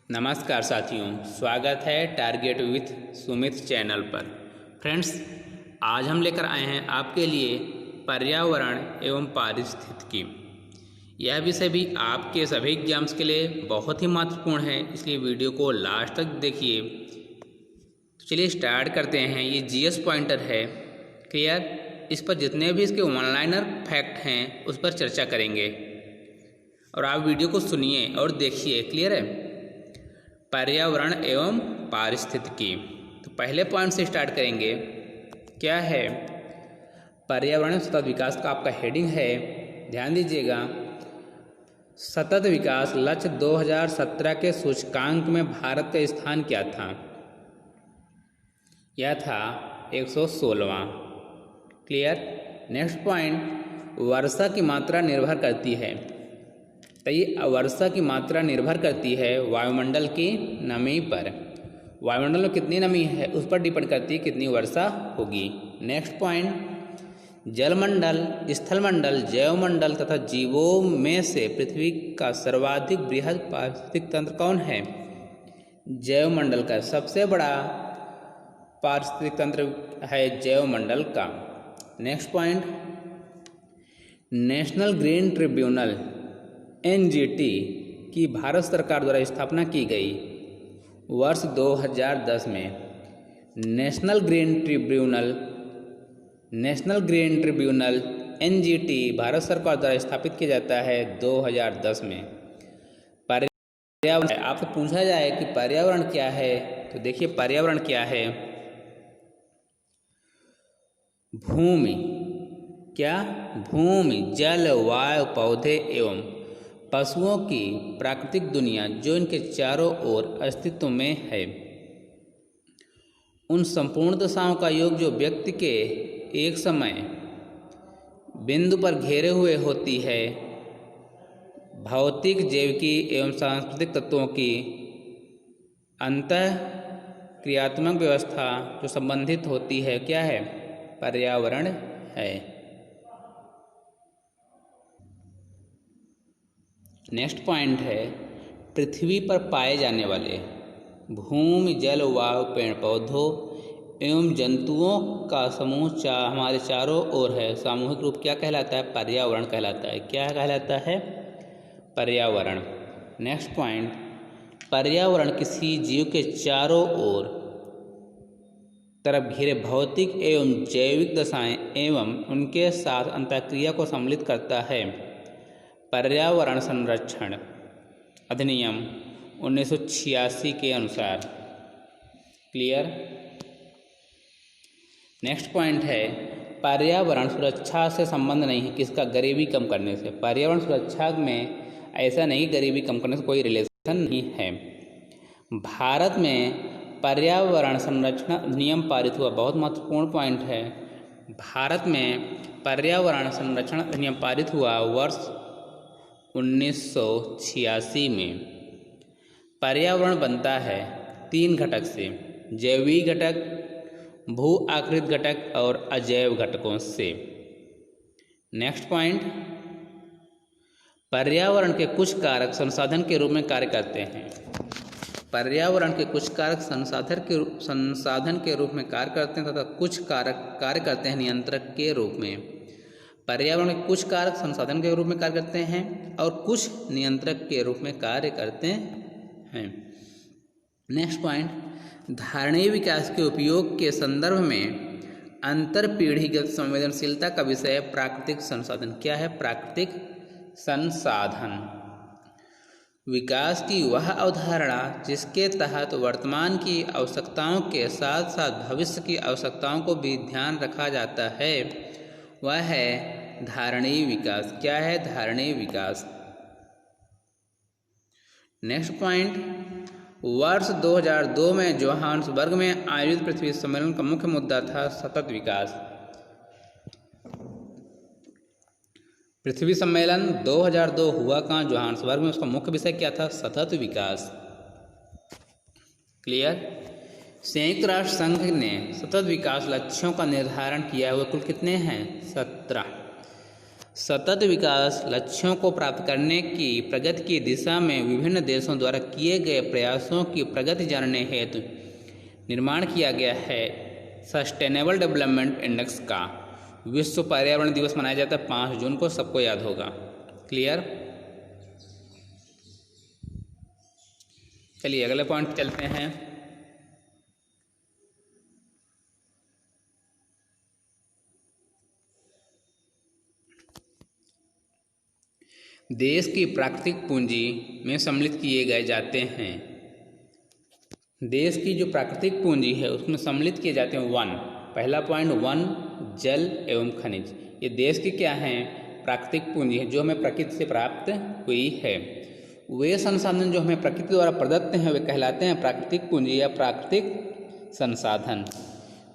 नमस्कार साथियों, स्वागत है टारगेट विथ सुमित चैनल पर। फ्रेंड्स, आज हम लेकर आए हैं आपके लिए पर्यावरण एवं पारिस्थितिकी। यह विषय भी आपके सभी एग्जाम्स के लिए बहुत ही महत्वपूर्ण है, इसलिए वीडियो को लास्ट तक देखिए। तो चलिए स्टार्ट करते हैं। ये जीएस पॉइंटर है, क्लियर। इस पर जितने भी इसके वन लाइनर फैक्ट हैं उस पर चर्चा करेंगे और आप वीडियो को सुनिए और देखिए, क्लियर है। पर्यावरण एवं पारिस्थितिकी। तो पहले पॉइंट से स्टार्ट करेंगे। क्या है पर्यावरण सतत विकास का आपका हेडिंग है, ध्यान दीजिएगा। सतत विकास लक्ष्य 2017 के सूचकांक में भारत का स्थान क्या था? यह था 116वां, क्लियर। नेक्स्ट पॉइंट, वर्षा की मात्रा निर्भर करती है। तो ये वर्षा की मात्रा निर्भर करती है वायुमंडल की नमी पर। वायुमंडल में कितनी नमी है उस पर डिपेंड करती है कितनी वर्षा होगी। नेक्स्ट पॉइंट, जलमंडल, स्थलमंडल, जैवमंडल तथा जीवों में से पृथ्वी का सर्वाधिक बृहद पारिस्थितिक तंत्र कौन है? जैवमंडल का सबसे बड़ा पारिस्थितिक तंत्र है जैवमंडल का। Next point, national green tribunal NGT की भारत सरकार द्वारा स्थापना की गई वर्ष 2010 में। National green tribunal NGT Bharat सरकार द्वारा स्थापित किया जाता है 2010 में। पर्यावरण, आपसे पूछा जाए कि पर्यावरण क्या है, तो देखिए पर्यावरण क्या है। भूमि, क्या? भूमि, जल, वायु, पौधे एवं पशुओं की प्राकृतिक दुनिया जो इनके चारों ओर अस्तित्व में है। उन संपूर्ण दशाओं का योग जो व्यक्ति के एक समय बिंदु पर घेरे हुए होती है। भौतिक, जैविकी एवं सांस्कृतिक तत्वों की अंतः क्रियात्मक व्यवस्था जो संबंधित होती है, क्या है? पर्यावरण है। नेक्स्ट पॉइंट है, पृथ्वी पर पाए जाने वाले भूमि, जल, वायु, पेड़ पौधों एवं जंतुओं का समूह हमारे चारों ओर है। सामूहिक रूप क्या कहलाता है? पर्यावरण कहलाता है। क्या कहलाता है? पर्यावरण। नेक्स्ट पॉइंट, पर्यावरण किसी जीव के चारों ओर तरफ घिरे भौतिक एवं जैविक दशाएं एवं उनके साथ अंतःक्रिया को सम्मिलित करता है। पर्यावरण संरक्षण अधिनियम 1986 के अनुसार, क्लियर। नेक्स्ट पॉइंट है, पर्यावरण सुरक्षा से संबंध नहीं है किसका? गरीबी कम करने से। पर्यावरण सुरक्षा में ऐसा नहीं, गरीबी कम करने से कोई रिलेशन नहीं है। भारत में पर्यावरण संरक्षण अधिनियम पारित हुआ, बहुत महत्वपूर्ण पॉइंट है। भारत में पर्यावरण संरक्षण अधिनियम पारित हुआ वर्ष 1986 में। पर्यावरण बनता है 3 घटक से, जैविक घटक, भू आकृत घटक और अजैव घटकों से। नेक्स्ट पॉइंट, पर्यावरण के कुछ कारक संसाधन के रूप में कार्य करते हैं। पर्यावरण के कुछ कारक संसाधन के रूप में कार्य करते हैं तथा कुछ कारक कार्य करते हैं नियंत्रक के रूप में। पर्यावरण के कुछ कारक संसाधन के रूप में कार्य करते हैं और कुछ नियंत्रक के रूप में कार्य करते हैं। नेक्स्ट पॉइंट, धारणीय विकास के उपयोग के संदर्भ में अंतर पीढ़ीगत संवेदनशीलता का विषय प्राकृतिक संसाधन। क्या है? प्राकृतिक संसाधन। विकास की वह अवधारणा जिसके तहत वर्तमान की आवश्यकताओं के साथ साथ भविष्य की आवश्यकताओं को भी ध्यान रखा जाता है, वह है धारणीय विकास। क्या है? धारणीय विकास। नेक्स्ट पॉइंट, वर्ष 2002 में जोहान्सबर्ग में आयोजित पृथ्वी सम्मेलन का मुख्य मुद्दा था सतत विकास। पृथ्वी सम्मेलन 2002 हुआ कहाँ? जोहान्सबर्ग में। उसका मुख्य विषय क्या था? सतत विकास, क्लियर। संयुक्त राष्ट्र संघ ने सतत विकास लक्ष्यों का निर्धारण किया हुआ कुल कितने हैं? 17। सतत विकास लक्ष्यों को प्राप्त करने की प्रगति की दिशा में विभिन्न देशों द्वारा किए गए प्रयासों की प्रगति जानने हेतु निर्माण किया गया है सस्टेनेबल डेवलपमेंट इंडेक्स का। विश्व पर्यावरण दिवस मनाया जाता है 5 जून को, सबको याद होगा। क्लियर? चलिए अगले पॉइंट चलते हैं। देश की प्राकृतिक पूंजी में सम्मिलित किए गए जाते हैं। देश की जो प्राकृतिक पूंजी है उसमें सम्मिलित किए जाते हैं वन। पहला पॉइंट, वन, जल एवं खनिज। ये देश की क्या है? प्राकृतिक पूंजी है जो हमें प्रकृति से प्राप्त हुई है। वे संसाधन जो हमें प्रकृति द्वारा प्रदत्त हैं वे कहलाते हैं प्राकृतिक पूंजी या प्राकृतिक संसाधन।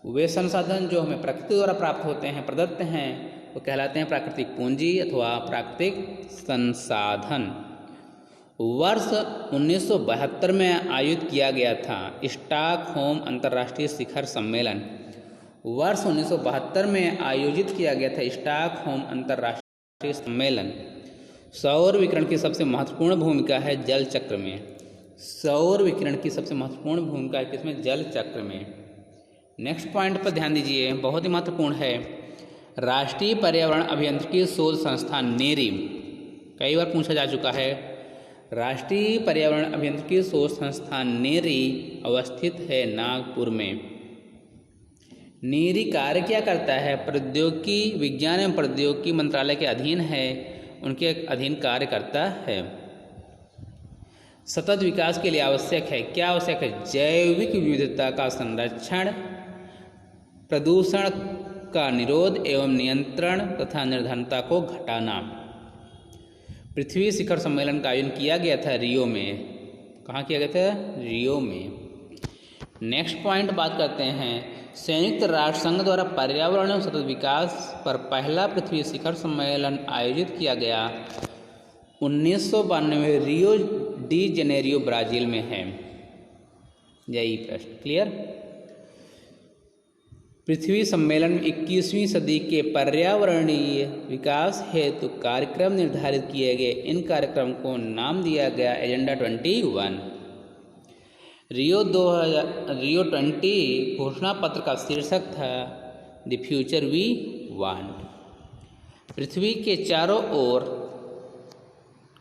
वे संसाधन जो हमें प्रकृति द्वारा प्राप्त होते हैं, प्रदत्त हैं, वो कहलाते हैं प्राकृतिक पूंजी अथवा प्राकृतिक संसाधन। वर्ष 1972 में आयोजित किया गया था स्टॉकहोम अंतर्राष्ट्रीय शिखर सम्मेलन। वर्ष 1972 में आयोजित किया गया था स्टॉकहोम अंतर्राष्ट्रीय सम्मेलन। सौर विकिरण की सबसे महत्वपूर्ण भूमिका है जल चक्र में। सौर विकिरण की सबसे महत्वपूर्ण भूमिका है किसमें? जल चक्र में। नेक्स्ट पॉइंट पर ध्यान दीजिए, बहुत ही महत्वपूर्ण है। राष्ट्रीय पर्यावरण अभियांत्रिकी शोध संस्थान नेरी, कई बार पूछा जा चुका है। राष्ट्रीय पर्यावरण अभियांत्रिकी शोध संस्थान नेरी अवस्थित है नागपुर में। नेरी कार्य क्या करता है? प्रौद्योगिकी, विज्ञान एवं प्रौद्योगिकी मंत्रालय के अधीन है, उनके अधीन कार्य करता है। सतत विकास के लिए आवश्यक है, क्या आवश्यक है? जैविक विविधता का संरक्षण, प्रदूषण का निरोध एवं नियंत्रण तथा निर्धनता को घटाना। पृथ्वी शिखर सम्मेलन का आयोजन किया गया था रियो में। कहाँ किया गया था? रियो में। नेक्स्ट पॉइंट बात करते हैं। संयुक्त राष्ट्र संघ द्वारा पर्यावरण एवं सतत विकास पर पहला पृथ्वी शिखर सम्मेलन आयोजित किया गया 1992 रियो डी जेनेरियो ब्राजील में है। यही प्रश्न। क्लियर? पृथ्वी सम्मेलन में 21वीं सदी के पर्यावरणीय विकास हेतु कार्यक्रम निर्धारित किए गए। इन कार्यक्रम को नाम दिया गया एजेंडा 21। रियो 20 घोषणा पत्र का शीर्षक था द फ्यूचर वी वांट। पृथ्वी के चारों ओर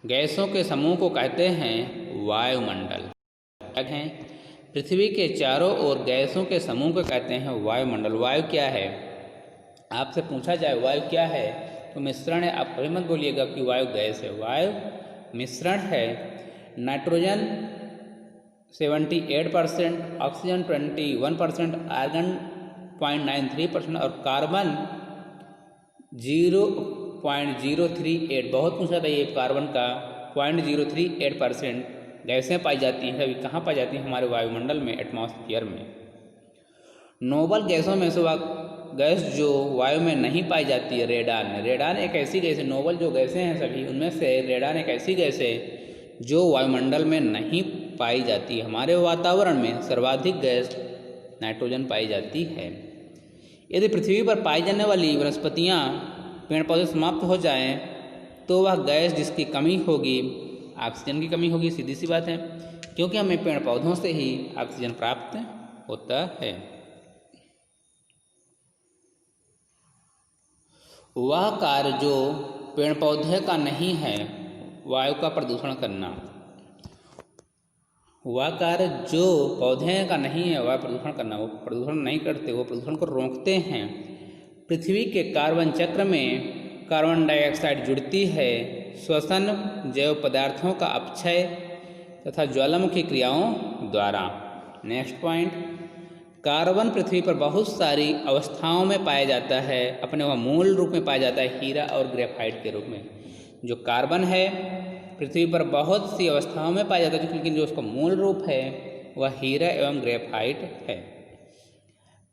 गैसों के समूह को कहते हैं वायुमंडल। हैं पृथ्वी के चारों ओर गैसों के समूह को कहते हैं वायुमंडल। वायु क्या है? आपसे पूछा जाए वायु क्या है तो मिश्रण है। आप कभी मत बोलिएगा कि वायु गैस है। वायु मिश्रण है। नाइट्रोजन 78%, ऑक्सीजन 21%, आर्गन 0.93% और कार्बन 0.038। बहुत पूछा था ये कार्बन का 0.038% गैसें पाई जाती हैं। अभी कहाँ पाई जाती हैं? हमारे वायुमंडल में, एटमॉस्फेयर में। नोबल गैसों में से वह गैस जो वायु में नहीं पाई जाती है रेडान। रेडान एक ऐसी गैस है, नोबल जो गैसें हैं सभी उनमें से रेडान एक ऐसी गैस है जो वायुमंडल में नहीं पाई जाती है। हमारे वातावरण में सर्वाधिक गैस नाइट्रोजन पाई जाती है। यदि पृथ्वी पर पाई जाने वाली वनस्पतियाँ, पेड़ पौधे समाप्त हो जाएं तो वह गैस जिसकी कमी होगी ऑक्सीजन की कमी होगी। सीधी सी बात है, क्योंकि हमें पेड़ पौधों से ही ऑक्सीजन प्राप्त होता है। वह कार्य जो पेड़ पौधे का नहीं है, वायु का प्रदूषण करना। वह कार्य जो पौधे का नहीं है, वायु प्रदूषण करना। वो प्रदूषण नहीं करते, वो प्रदूषण को रोकते हैं। पृथ्वी के कार्बन चक्र में कार्बन डाइऑक्साइड जुड़ती है। श्वसन, जैव पदार्थों का अपक्षय तथा ज्वालामुखी क्रियाओं द्वारा। नेक्स्ट पॉइंट, कार्बन पृथ्वी पर बहुत सारी अवस्थाओं में पाया जाता है। अपने वह मूल रूप में पाया जाता है हीरा और ग्रेफाइट के रूप में। जो कार्बन है पृथ्वी पर बहुत सी अवस्थाओं में पाया जाता है, लेकिन जो उसका मूल रूप है वह हीरा एवं ग्रेफाइट है।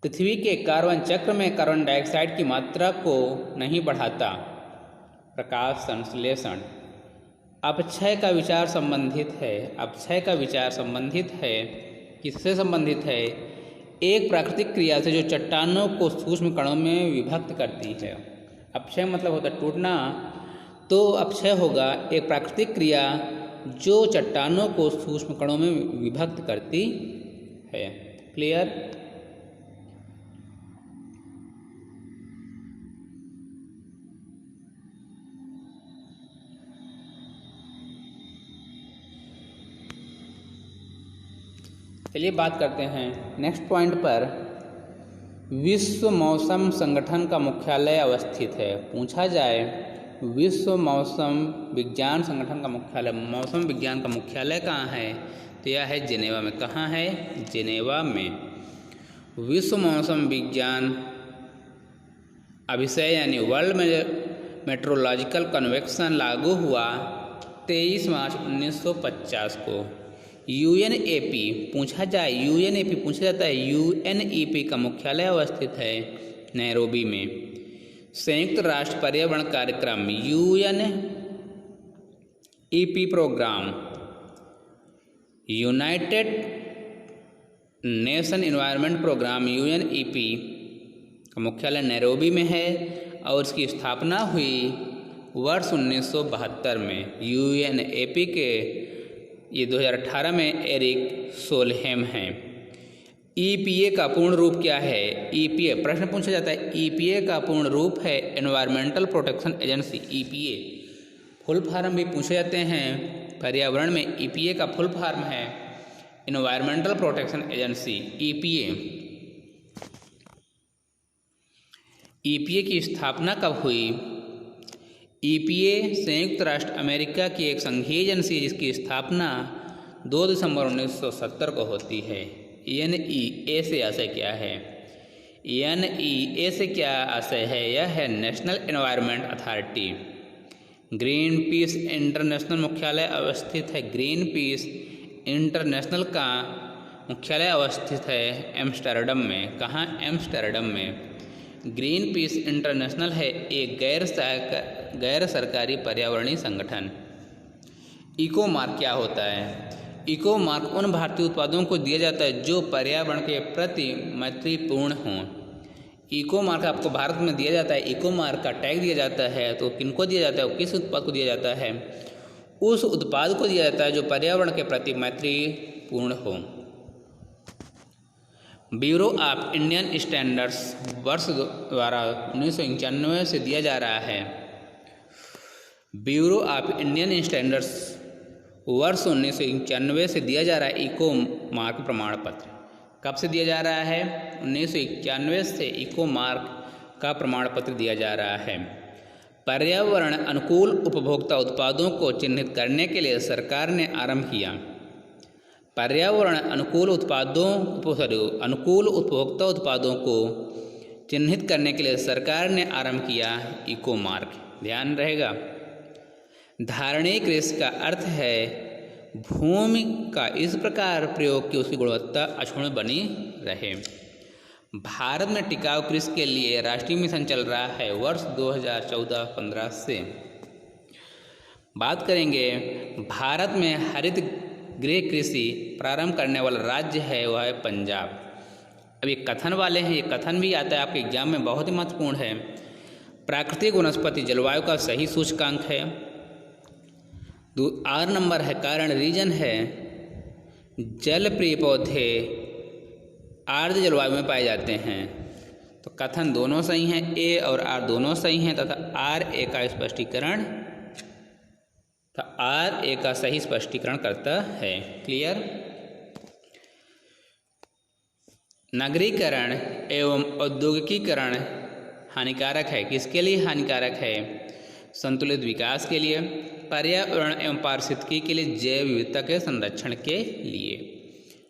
पृथ्वी के कार्बन चक्र में कार्बन डाइऑक्साइड की मात्रा को नहीं बढ़ाता। प्रकाश संश्लेषण। अपक्षय का विचार संबंधित है। अपक्षय का विचार संबंधित है, किससे संबंधित है? एक प्राकृतिक क्रिया से जो चट्टानों को सूक्ष्म कणों में विभक्त करती है। अपक्षय मतलब होता है टूटना, तो अपक्षय होगा एक प्राकृतिक क्रिया जो चट्टानों को सूक्ष्म कणों में विभक्त करती है। क्लियर? चलिए बात करते हैं नेक्स्ट पॉइंट पर। विश्व मौसम संगठन का मुख्यालय अवस्थित है। पूछा जाए विश्व मौसम विज्ञान संगठन का मुख्यालय, मौसम विज्ञान का मुख्यालय कहाँ है, तो यह है जिनेवा में। कहाँ है? जिनेवा में। विश्व मौसम विज्ञान अभिषय यानी वर्ल्ड मेट्रोलॉजिकल कन्वेंशन लागू हुआ 23 मार्च 1950 को। यूएनईपी पूछा जाए, यूएनईपी पूछा जाता है, यूएनईपी का मुख्यालय अवस्थित है नैरोबी में। संयुक्त राष्ट्र पर्यावरण कार्यक्रम UNEP programme, United Nation Environment Programme UNEP का मुख्यालय नैरोबी में है और इसकी स्थापना हुई वर्ष 1972 में। यूएनईपी के ये 2018 में एरिक सोलहेम हैं। ईपीए का पूर्ण रूप क्या है? ईपीए प्रश्न पूछा जाता है। ईपीए का पूर्ण रूप है environmental protection agency. EPA full form भी पूछे जाते हैं पर्यावरण में। ईपीए का फुल फॉर्म है environmental protection agency, EPA. EPA की स्थापना कब हुई? ईपीए संयुक्त राष्ट्र अमेरिका की एक संघीय एजेंसी है जिसकी स्थापना 2 दिसंबर 1970 को होती है। एनईए से आशय क्या है? एनईए से क्या आशय है? यह है national environment authority. Green peas international मुख्यालय अवस्थित है। ग्रीन पीस इंटरनेशनल का मुख्यालय अवस्थित है एम्स्टर्डम में। कहाँ? एम्स्टर्डम में। ग्रीन पीस इंटरनेशनल है एक गैर सरकारी पर्यावरणीय संगठन। इको मार्क क्या होता है? इको मार्क उन भारतीय उत्पादों को दिया जाता है जो पर्यावरण के प्रति मैत्रीपूर्ण हों। इको मार्क आपको भारत में दिया जाता है, इको मार्क का टैग दिया जाता है, तो किनको दिया जाता है? किस उत्पाद को दिया जाता है? उस उत्पाद को दिया जाता है जो पर्यावरण के प्रति मैत्रीपूर्ण हो। ब्यूरो ऑफ इंडियन स्टैंडर्ड्स वर्ष द्वारा 1991 से दिया जा रहा है। ब्यूरो ऑफ इंडियन स्टैंडर्ड्स वर्ष 1991 से दिया जा रहा है इको मार्क प्रमाण पत्र। कब से दिया जा रहा है? 1991 से इको मार्क का प्रमाण पत्र दिया जा रहा है। पर्यावरण अनुकूल उपभोक्ता उत्पादों को चिन्हित करने के लिए सरकार ने आरंभ किया। पर्यावरण अनुकूल अनुकूल उपभोक्ता उत्पादों को चिन्हित करने के लिए सरकार ने आरंभ किया इको मार्क। ध्यान रहेगा। धारणीय कृषि का अर्थ है भूमि का इस प्रकार प्रयोग कि उसकी गुणवत्ता अक्षुण्ण बनी रहे। भारत में टिकाऊ कृषि के लिए राष्ट्रीय मिशन चल रहा है वर्ष 2014-15 से। बात करेंगे भारत में हरित गृह कृषि प्रारंभ करने वाला राज्य है वह है पंजाब। अब ये कथन वाले हैं, ये कथन भी आता है आपके एग्जाम में, बहुत ही महत्वपूर्ण है। प्राकृतिक वनस्पति जलवायु का सही सूचकांक है। आर नंबर है कारण, रीजन है जल प्रिय पौधे आर्द्र जलवायु में पाए जाते हैं। तो कथन दोनों सही हैं, ए और आर दोनों सही हैं तथा आर ए का स्पष्टीकरण आर ए का सही स्पष्टीकरण करता है। क्लियर। नगरीकरण एवं औद्योगिकीकरण हानिकारक है। किसके लिए हानिकारक है? संतुलित विकास के लिए, पर्यावरण एवं पारिस्थितिकी के लिए, जैव विविधता के संरक्षण के लिए।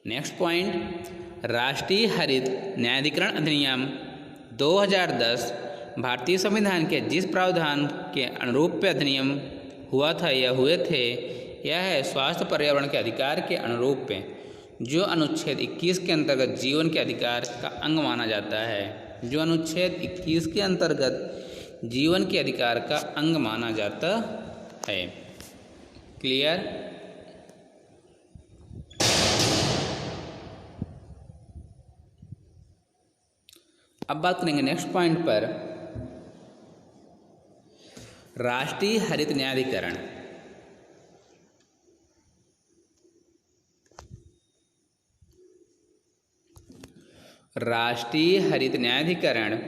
नेक्स्ट पॉइंट, राष्ट्रीय हरित न्यायाधिकरण अधिनियम 2010 भारतीय संविधान के जिस प्रावधान के अनुरूप पे अधिनियम हुआ था या हुए थे, यह है स्वास्थ्य पर्यावरण के अधिकार के अनुरूप पे, जो अनुच्छेद 21 के अंतर्गत जीवन के अधिकार का अंग माना जाता है। जो अनुच्छेद 21 के अंतर्गत जीवन के अधिकार का अंग माना जाता है। क्लियर। अब बात करेंगे नेक्स्ट पॉइंट पर। राष्ट्रीय हरित न्यायाधिकरण। राष्ट्रीय हरित न्यायाधिकरण,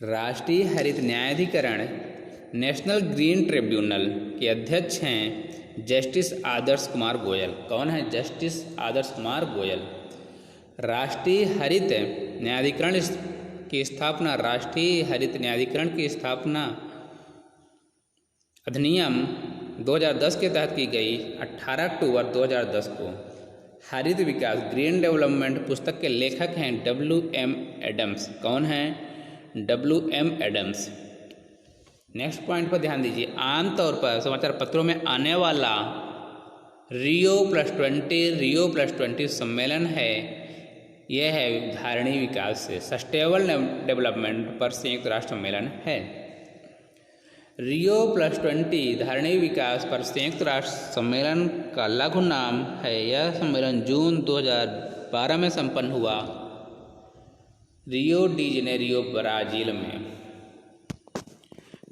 राष्ट्रीय हरित न्यायाधिकरण नेशनल ग्रीन ट्रिब्यूनल के अध्यक्ष हैं जस्टिस आदर्श कुमार गोयल। कौन है? जस्टिस आदर्श कुमार गोयल। राष्ट्रीय हरित न्यायाधिकरण की स्थापना, राष्ट्रीय हरित न्यायाधिकरण की स्थापना अधिनियम 2010 के तहत की गई 18 अक्टूबर 2010 को। हरित विकास ग्रीन डेवलपमेंट पुस्तक के लेखक हैं WM एडम्स। कौन हैं? WM Adams. नेक्स्ट पॉइंट पर ध्यान दीजिए। आमतौर पर समाचार पत्रों में आने वाला Rio+20 सम्मेलन है, यह है धारणीय विकास से सस्टेनेबल डेवलपमेंट पर संयुक्त राष्ट्र सम्मेलन है। Rio+20 धारणीय विकास पर संयुक्त राष्ट्र सम्मेलन का लघु नाम है। यह सम्मेलन जून 2012 में संपन्न हुआ रियो डी जेनेरियो, ब्राजील में।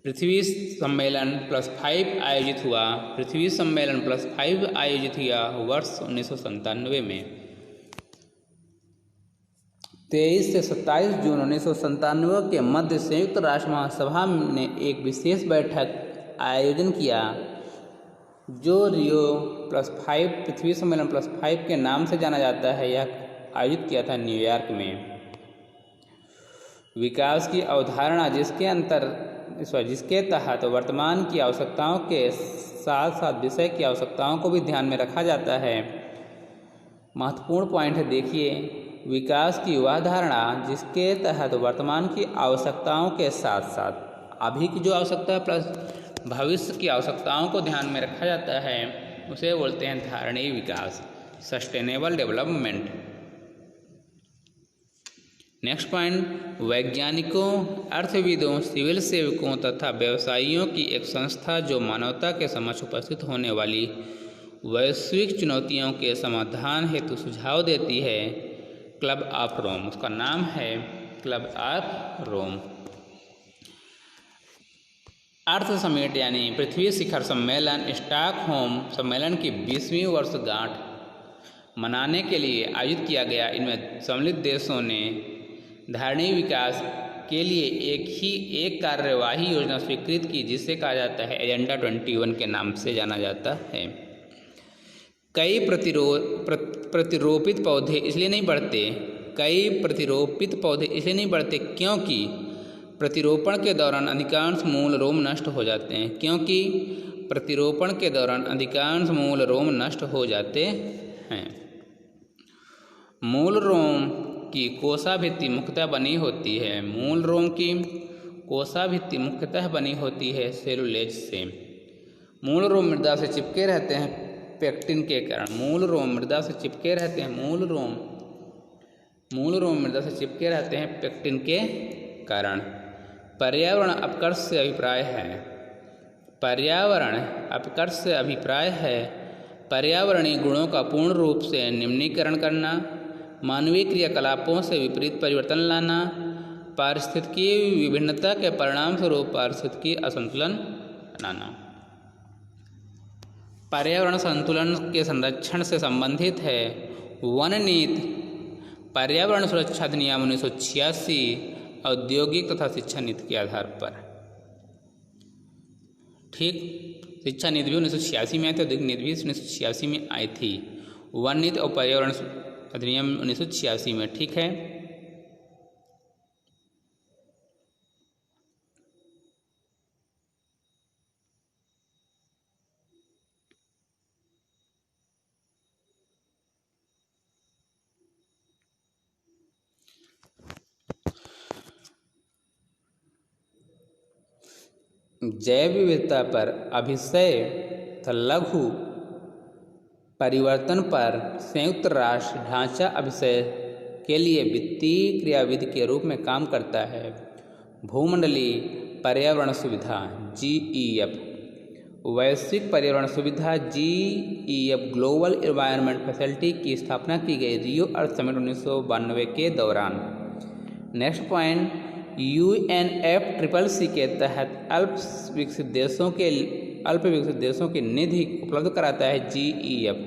पृथ्वी सम्मेलन +5 आयोजित हुआ। पृथ्वी सम्मेलन +5 आयोजित हुआ वर्ष 1997 में। 23 से 27 जून 1997 के मध्य संयुक्त राष्ट्र महासभा ने एक विशेष बैठक आयोजन किया जो Rio+5 पृथ्वी सम्मेलन +5 के नाम से जाना जाता है। यह आयोजित किया था न्यूयॉर्क में। विकास की अवधारणा जिसके तहत वर्तमान की आवश्यकताओं के साथ साथ विषय की आवश्यकताओं को भी ध्यान में रखा जाता है। महत्वपूर्ण पॉइंट है, देखिए, विकास की वह धारणा जिसके तहत वर्तमान की आवश्यकताओं के साथ साथ अभी की जो आवश्यकता प्लस भविष्य की आवश्यकताओं को ध्यान में रखा जाता है, उसे बोलते हैं धारणीय विकास, सस्टेनेबल डेवलपमेंट। नेक्स्ट पॉइंट, वैज्ञानिकों, अर्थविदों, सिविल सेवकों तथा व्यवसायियों की एक संस्था जो मानवता के समक्ष उपस्थित होने वाली वैश्विक चुनौतियों के समाधान हेतु सुझाव देती है, क्लब ऑफ रोम। उसका नाम है Club of Rome. Earth Summit यानी पृथ्वी शिखर सम्मेलन स्टॉकहोम सम्मेलन की 20वीं वर्षगांठ मनाने के लिए आयोजित किया गया। इनमें सम्मिलित देशों ने धारणीय विकास के लिए एक कार्यवाही योजना स्वीकृत की जिसे कहा जाता है एजेंडा 21 के नाम से जाना जाता है। कई प्रतिरोपित पौधे इसलिए नहीं बढ़ते क्योंकि प्रतिरोपण के दौरान अधिकांश मूल रोम नष्ट हो जाते हैं। मूल रोम की कोशाभित्ति मुख्यतः बनी होती है सेलुलोज से। मूल रोम मृदा से चिपके रहते हैं पेक्टिन के कारण। मूल रोम मृदा से चिपके रहते हैं पेक्टिन के कारण। पर्यावरण अपकर्ष से अभिप्राय है पर्यावरणीय गुणों का पूर्ण रूप से निम्नीकरण करना, मानवीय क्रियाकलापों से विपरीत परिवर्तन लाना, पारिस्थितिकी विभिन्नता के परिणाम स्वरूप पारिस्थितिकी असंतुलन बनाना। पर्यावरण संतुलन के संरक्षण से संबंधित है वन नीति, पर्यावरण सुरक्षा अधिनियम 1986, औद्योगिक तथा शिक्षा नीति के आधार पर। ठीक, शिक्षा नीति भी 1986 में आई थी, औद्योगिक नीति भी 1986 में आई थी। वन नीति और पर्यावरण अधिनियम 1986 में। ठीक है, जैव विविधता पर अभिशय तथा लघु परिवर्तन पर संयुक्त राष्ट्र ढांचा अभिशय के लिए वित्तीय क्रियाविधि के रूप में काम करता है। भूमंडलीय पर्यावरण सुविधा GEF, वैश्विक पर्यावरण सुविधा GEF ग्लोबल एनवायरनमेंट फैसिलिटी की स्थापना की गई रियो अर्थ समिट 1992 के दौरान। नेक्स्ट पॉइंट, UNFCCC के तहत अल्प विकसित देशों की निधि उपलब्ध कराता है GEF।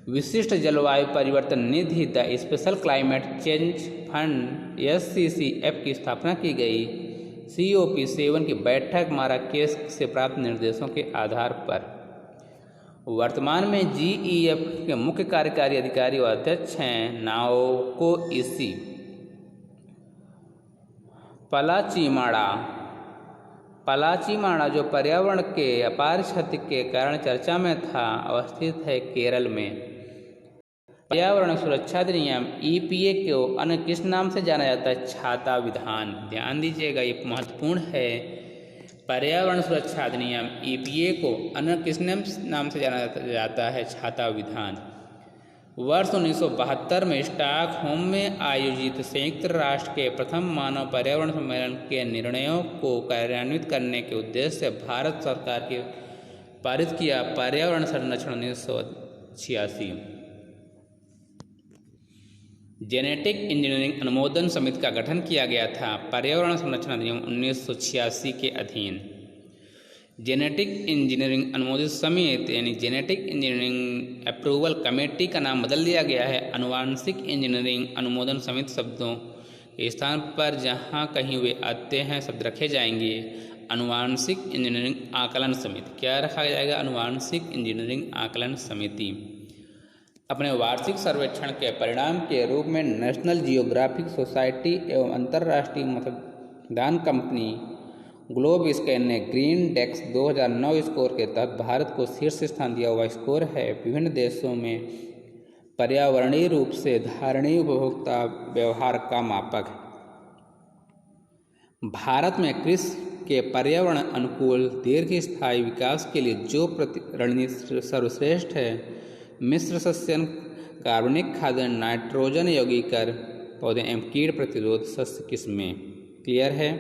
विशिष्ट जलवायु परिवर्तन निधि the special climate change fund SCCF की स्थापना की गई COP7 की बैठक माराकेश से प्राप्त निर्देशों के आधार पर। वर्तमान में GEF के मुख्य कार्यकारी अधिकारी और अध्यक्ष हैं नाओको इशी। पलाचीमाड़ा जो पर्यावरण के अपार क्षति के कारण चर्चा में था, अवस्थित है केरल में। पर्यावरण सुरक्षा अधिनियम EPA को अन्य किस नाम से जाना जाता है? छाता विधान। ध्यान दीजिएगा, ये महत्वपूर्ण है। पर्यावरण सुरक्षा अधिनियम EPA को अन्य किस नाम से जाना जाता है? छाता विधान। वर्ष 1972 में स्टॉकहोम में आयोजित संयुक्त राष्ट्र के प्रथम मानव पर्यावरण सम्मेलन के निर्णयों को कार्यान्वित करने के उद्देश्य से भारत सरकार के पारित किया पर्यावरण संरक्षण 1986। जेनेटिक इंजीनियरिंग अनुमोदन समिति का गठन किया गया था पर्यावरण संरक्षण अधिनियम 1986 के अधीन। जेनेटिक इंजीनियरिंग अनुमोदित समिति यानी जेनेटिक इंजीनियरिंग अप्रूवल कमेटी का नाम बदल दिया गया है अनुवांशिक इंजीनियरिंग अनुमोदन समिति। शब्दों के स्थान पर जहां कहीं वे आते हैं शब्द रखे जाएंगे। अनुवांशिक इंजीनियरिंग आकलन समिति, क्या रखा जाएगा? अनुवांशिक इंजीनियरिंग आकलन समिति। अपने वार्षिक सर्वेक्षण के परिणाम के रूप में नेशनल जियोग्राफिक सोसाइटी एवं अंतर्राष्ट्रीय मतदान कंपनी ग्लोब स्कैन ने ग्रीन डेक्स 2009 स्कोर के तहत भारत को शीर्ष स्थान दिया हुआ स्कोर है विभिन्न देशों में पर्यावरणीय रूप से धारणीय उपभोक्ता व्यवहार का मापक। भारत में कृषि के पर्यावरण अनुकूल दीर्घस्थायी विकास के लिए जो रणनीति सर्वश्रेष्ठ है, मिश्र सस्यन, कार्बनिक खाद्यान्न, नाइट्रोजन यौगिकर पौधे एवं कीट प्रतिरोध सस्य किस्में। क्लियर है?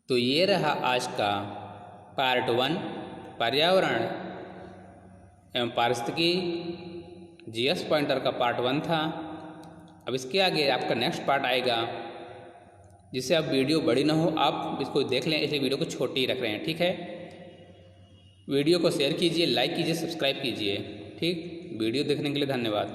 तो ये रहा आज का पार्ट 1 पर्यावरण एवं पारिस्थितिकी GS पॉइंटर का पार्ट 1 था। अब इसके आगे आपका नेक्स्ट पार्ट आएगा, जिससे आप वीडियो बड़ी ना हो, आप इसको देख लें, इसलिए वीडियो को छोटी ही रख रहे हैं। ठीक है, वीडियो को शेयर कीजिए, लाइक कीजिए, सब्सक्राइब कीजिए। ठीक, वीडियो देखने के लिए धन्यवाद।